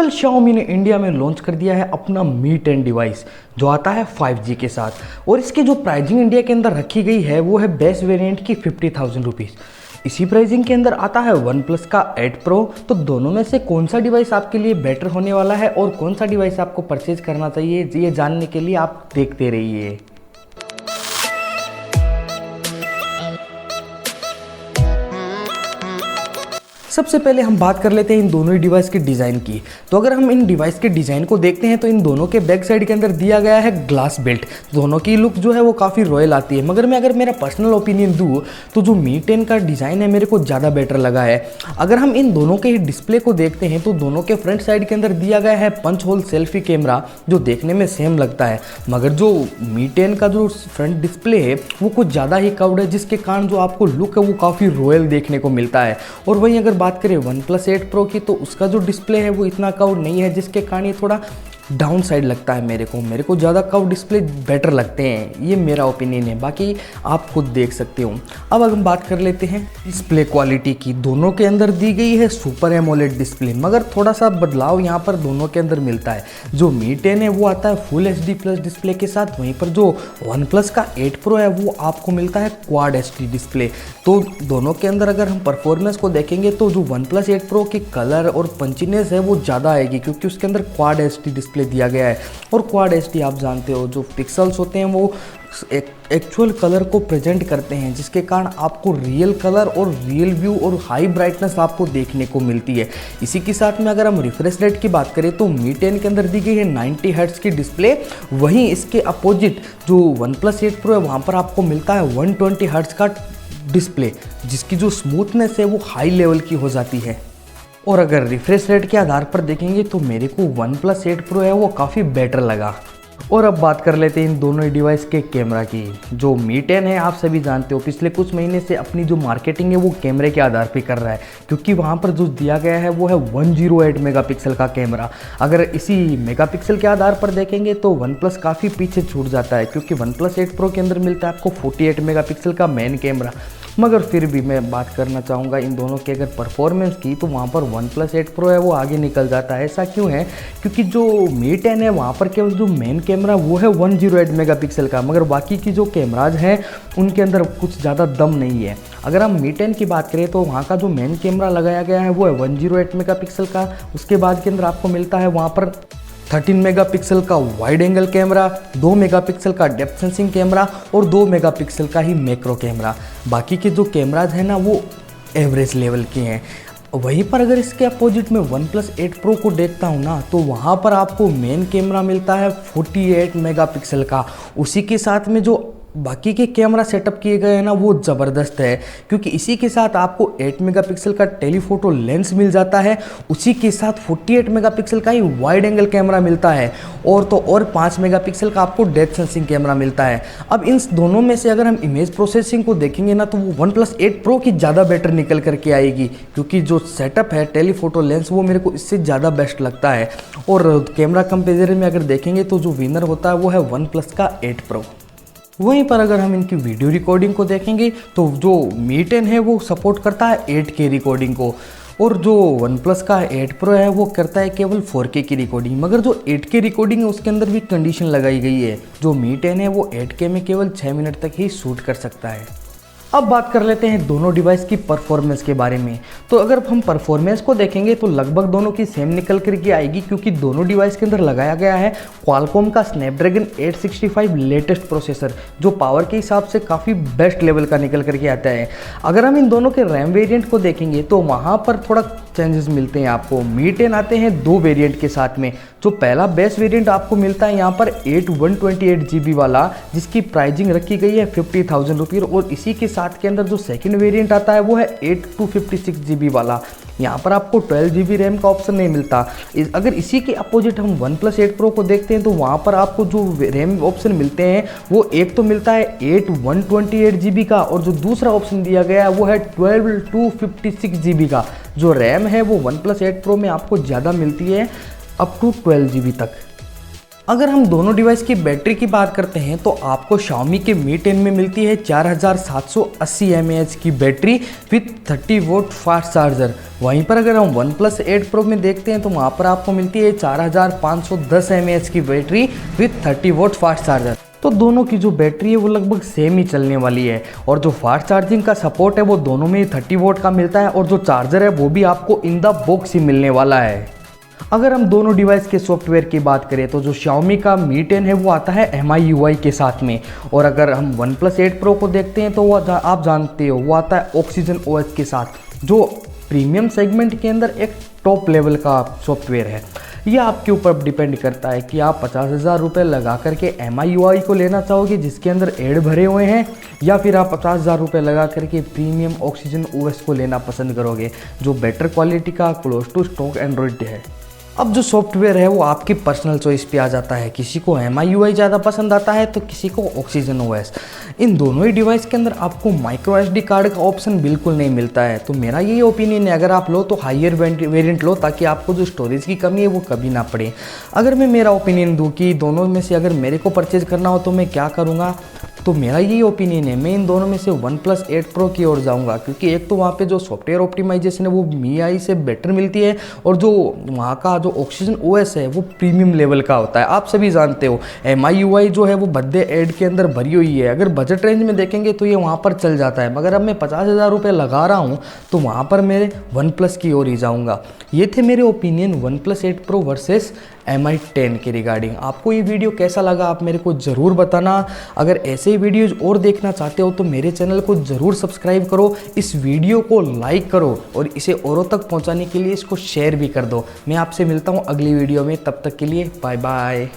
कल Xiaomi ने India में लॉन्च कर दिया है अपना Mi 10 डिवाइस जो आता है 5G के साथ और इसकी जो प्राइसिंग इंडिया के अंदर रखी गई है वो है बेस वेरिएंट की 50,000 रुपीज़। इसी प्राइसिंग के अंदर आता है OnePlus का 8 Pro। तो दोनों में से कौन सा डिवाइस आपके लिए बेटर होने वाला है और कौन सा डिवाइस आपको परचेज करना चाहिए, ये जानने के लिए आप देखते रहिए। सबसे पहले हम बात कर लेते हैं इन दोनों ही डिवाइस के डिज़ाइन की। तो अगर हम इन डिवाइस के डिज़ाइन को देखते हैं तो इन दोनों के बैक साइड के अंदर दिया गया है ग्लास बेल्ट। दोनों की लुक जो है वो काफ़ी रॉयल आती है, मगर मैं अगर मेरा पर्सनल ओपिनियन दूँ तो जो Mi 10 का डिज़ाइन है मेरे को ज़्यादा बेटर लगा है। अगर हम इन दोनों के ही डिस्प्ले को देखते हैं तो दोनों के फ्रंट साइड के अंदर दिया गया है पंच होल सेल्फी कैमरा जो देखने में सेम लगता है, मगर जो Mi 10 का जो फ्रंट डिस्प्ले है वो कुछ ज़्यादा ही कर्व्ड है, जिसके कारण जो आपको लुक है वो काफ़ी रॉयल देखने को मिलता है। और वहीं अगर बात करें OnePlus 8 Pro की तो उसका जो डिस्प्ले है वो इतना कर्व नहीं है, जिसके कारण ये थोड़ा डाउन साइड लगता है। मेरे को ज़्यादा कर्व डिस्प्ले बेटर लगते हैं, ये मेरा ओपिनियन है, बाकी आप खुद देख सकते हो। अब अगर हम बात कर लेते हैं डिस्प्ले क्वालिटी की, दोनों के अंदर दी गई है सुपर एमोलेड डिस्प्ले, मगर थोड़ा सा बदलाव यहाँ पर दोनों के अंदर मिलता है। जो Mi 10 है वो आता है फुल HD प्लस डिस्प्ले के साथ, वहीं पर जो OnePlus का 8 Pro है वो आपको मिलता है क्वाड HD डिस्प्ले। तो दोनों के अंदर अगर हम परफॉर्मेंस को देखेंगे तो जो OnePlus 8 Pro की कलर और पंचीनेस है वो ज़्यादा आएगी, क्योंकि उसके अंदर क्वाड HD डिस्प्ले दिया गया है। और क्वाड HD आप जानते हो जो पिक्सल्स होते हैं वो एक्चुअल कलर को प्रेजेंट करते हैं, जिसके कारण आपको रियल कलर और रियल व्यू और हाई ब्राइटनेस आपको देखने को मिलती है। इसी के साथ में अगर हम रिफ्रेश रेट की बात करें तो Mi 10 के अंदर दी गई है 90 हर्ट्ज की डिस्प्ले, वहीं इसके अपोजिट जो OnePlus 8 Pro है वहाँ पर आपको मिलता है 120 हर्ट्ज का डिस्प्ले, जिसकी जो स्मूथनेस है वो हाई लेवल की हो जाती है। और अगर रिफ्रेश रेट के आधार पर देखेंगे तो मेरे को OnePlus 8 Pro है वो काफ़ी बेटर लगा। और अब बात कर लेते हैं इन दोनों ही डिवाइस के कैमरा की। जो Mi 10 है आप सभी जानते हो पिछले कुछ महीने से अपनी जो मार्केटिंग है वो कैमरे के आधार पे कर रहा है, क्योंकि वहाँ पर जो दिया गया है वो है 108 मेगापिक्सल का कैमरा। अगर इसी मेगापिक्सल के आधार पर देखेंगे तो OnePlus काफ़ी पीछे छूट जाता है, क्योंकि OnePlus 8 Pro के अंदर मिलता है आपको 48 मेगापिक्सल का मेन कैमरा। मगर फिर भी मैं बात करना चाहूँगा इन दोनों के अगर परफॉर्मेंस की, तो वहाँ पर OnePlus 8 Pro है वो आगे निकल जाता है। ऐसा क्यों है? क्योंकि जो Mi 10 है वहाँ पर केवल जो मेन कैमरा वो है 108 मेगापिक्सल का, मगर बाकी की जो कैमराज हैं उनके अंदर कुछ ज़्यादा दम नहीं है। अगर हम Mi 10 की बात करें तो वहाँ का जो मेन कैमरा लगाया गया है वो है 108 मेगापिक्सल का, उसके बाद के अंदर आपको मिलता है वहाँ पर 13 मेगापिक्सल का वाइड एंगल कैमरा, 2 मेगापिक्सल का डेप्थ सेंसिंग कैमरा और 2 मेगापिक्सल का ही मैक्रो कैमरा। बाकी के जो कैमराज हैं ना वो एवरेज लेवल के हैं। वहीं पर अगर इसके अपोजिट में OnePlus 8 Pro को देखता हूँ ना तो वहाँ पर आपको मेन कैमरा मिलता है 48 मेगापिक्सल का, उसी के साथ में जो बाकी के कैमरा सेटअप किए गए हैं ना वो ज़बरदस्त है, क्योंकि इसी के साथ आपको 8 मेगापिक्सल का टेलीफोटो लेंस मिल जाता है, उसी के साथ 48 मेगापिक्सल का ही वाइड एंगल कैमरा मिलता है, और तो और 5 मेगापिक्सल का आपको डेप्थ सेंसिंग कैमरा मिलता है। अब इन दोनों में से अगर हम इमेज प्रोसेसिंग को देखेंगे ना तो वो OnePlus 8 Pro की ज़्यादा बेटर निकल करके आएगी, क्योंकि जो सेटअप है टेलीफोटो लेंस वो मेरे को इससे ज़्यादा बेस्ट लगता है। और कैमरा कंपेरिजन में अगर देखेंगे तो जो विनर होता है वो है OnePlus का 8 Pro। वहीं पर अगर हम इनकी वीडियो रिकॉर्डिंग को देखेंगे तो जो Mi 10 है वो सपोर्ट करता है 8K रिकॉर्डिंग को, और जो OnePlus का 8 Pro है वो करता है केवल 4K की रिकॉर्डिंग। मगर जो 8K रिकॉर्डिंग है उसके अंदर भी कंडीशन लगाई गई है, जो Mi 10 है वो 8K में केवल 6 मिनट तक ही शूट कर सकता है। अब बात कर लेते हैं दोनों डिवाइस की परफॉर्मेंस के बारे में। तो अगर हम परफॉर्मेंस को देखेंगे तो लगभग दोनों की सेम निकल करके आएगी, क्योंकि दोनों डिवाइस के अंदर लगाया गया है Qualcomm का Snapdragon 865 लेटेस्ट प्रोसेसर, जो पावर के हिसाब से काफ़ी बेस्ट लेवल का निकल करके आता है। अगर हम इन दोनों के रैम वेरिएंट को देखेंगे तो वहाँ पर थोड़ा चेंजेस मिलते हैं आपको। Mi 10 आते हैं 2 वेरिएंट के साथ में। जो पहला बेस वेरिएंट आपको मिलता है यहाँ पर 8 128 GB वाला, जिसकी प्राइसिंग रखी गई है 50,000 रुपीज़, और इसी के साथ के अंदर जो सेकंड वेरिएंट आता है वो है 8 256 GB वाला। यहाँ पर आपको 12 GB रैम का ऑप्शन नहीं मिलता। अगर इसी के अपोजिट हम OnePlus 8 Pro को देखते हैं तो वहाँ पर आपको जो रैम ऑप्शन मिलते हैं वो एक तो मिलता है 8 128 GB का, और जो दूसरा ऑप्शन दिया गया है वो है 12 256 GB का। जो रैम है वो OnePlus 8 Pro में आपको ज़्यादा मिलती है, अप टू 12 GB तक। अगर हम दोनों डिवाइस की बैटरी की बात करते हैं तो आपको Xiaomi के Mi 10 में मिलती है 4780 mAh की battery with 30 vote fast charger. वहीं पर अगर हम OnePlus 8 Pro में देखते हैं तो वहाँ पर आपको मिलती है 4510 mAh की battery with 30 vote fast charger. तो दोनों की जो बैटरी है वो लगभग सेम ही चलने वाली है और जो फास्ट चार्जिंग का सपोर्ट है वो दोनों में 30 वोट का मिलता है और जो चार्जर है वो भी आपको इन द बॉक्स ही मिलने वाला है। अगर हम दोनों डिवाइस के सॉफ्टवेयर की बात करें तो जो Xiaomi का Mi 10 है वो आता है MIUI के साथ में, और अगर हम OnePlus 8 Pro को देखते हैं तो वो आप जानते हो वो आता है Oxygen OS के साथ, जो प्रीमियम सेगमेंट के अंदर एक टॉप लेवल का सॉफ्टवेयर है। ये आपके ऊपर डिपेंड करता है कि आप 50,000 रुपये लगा करके MIUI को लेना चाहोगे जिसके अंदर एड भरे हुए हैं, या फिर आप 50,000 रुपये लगा करके प्रीमियम Oxygen OS को लेना पसंद करोगे जो बेटर क्वालिटी का क्लोज टू स्टॉक एंड्रॉइड है। अब जो सॉफ्टवेयर है वो आपकी पर्सनल चॉइस पे आ जाता है, किसी को MIUI ज़्यादा पसंद आता है तो किसी को Oxygen OS। इन दोनों ही डिवाइस के अंदर आपको माइक्रो SD कार्ड का ऑप्शन बिल्कुल नहीं मिलता है, तो मेरा यही ओपिनियन है अगर आप लो तो हाइयर वेरिएंट लो ताकि आपको जो स्टोरेज की कमी है वो कभी ना पड़े। अगर मैं मेरा ओपिनियन दूँ कि दोनों में से अगर मेरे को परचेज करना हो तो मैं क्या करूँगा, तो मेरा यही ओपिनियन है मैं इन दोनों में से OnePlus 8 Pro की ओर जाऊंगा, क्योंकि एक तो वहाँ पे जो सॉफ्टवेयर ऑप्टिमाइजेशन है वो MIUI से बेटर मिलती है और जो वहाँ का जो Oxygen OS है वो प्रीमियम लेवल का होता है। आप सभी जानते हो MIUI जो है वो भद्दे एड के अंदर भरी हुई है, अगर बजट रेंज में देखेंगे तो ये वहाँ पर चल जाता है, मगर अब मैं 50,000 रुपये लगा रहा हूँ तो वहाँ पर मेरे OnePlus की ओर ही जाऊँगा। ये थे मेरे opinion OnePlus 8 Pro versus Mi 10 के रिगार्डिंग। आपको ये वीडियो कैसा लगा आप मेरे को ज़रूर बताना। अगर ऐसे ही वीडियोज़ और देखना चाहते हो तो मेरे चैनल को ज़रूर सब्सक्राइब करो, इस वीडियो को लाइक करो और इसे औरों तक पहुंचाने के लिए इसको शेयर भी कर दो। मैं आपसे मिलता हूं अगली वीडियो में, तब तक के लिए बाय बाय।